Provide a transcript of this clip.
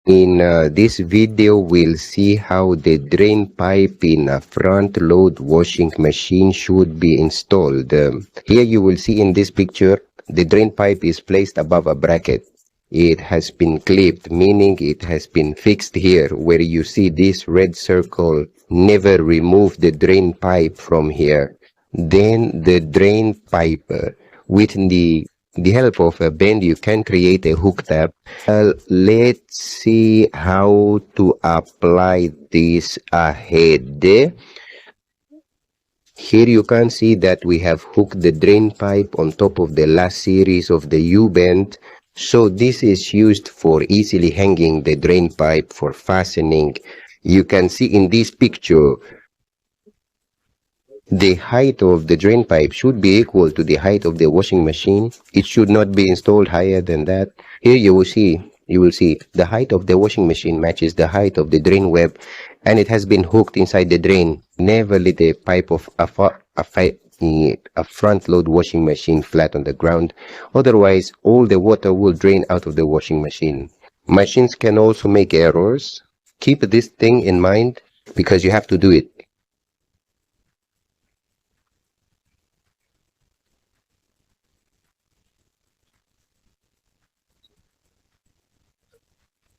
In this video, we'll see how the drain pipe in a front-load washing machine should be installed. Here you will see in this picture, the drain pipe is placed above a bracket. It has been clipped, meaning it has been fixed here, where you see this red circle. Never remove the drain pipe from here. Then the drain pipe, with the help of a bend, you can create a hook tab. Let's see how to apply this ahead. Here you can see that we have hooked the drain pipe on top of the last series of the U-bend. So this is used for easily hanging the drain pipe for fastening. You can see in this picture, the height of the drain pipe should be equal to the height of the washing machine. It should not be installed higher than that. Here you will see the height of the washing machine matches the height of the drain web, and it has been hooked inside the drain. Never let the pipe of a front load washing machine flat on the ground. Otherwise, all the water will drain out of the washing machine. Machines can also make errors. Keep this thing in mind because you have to do it.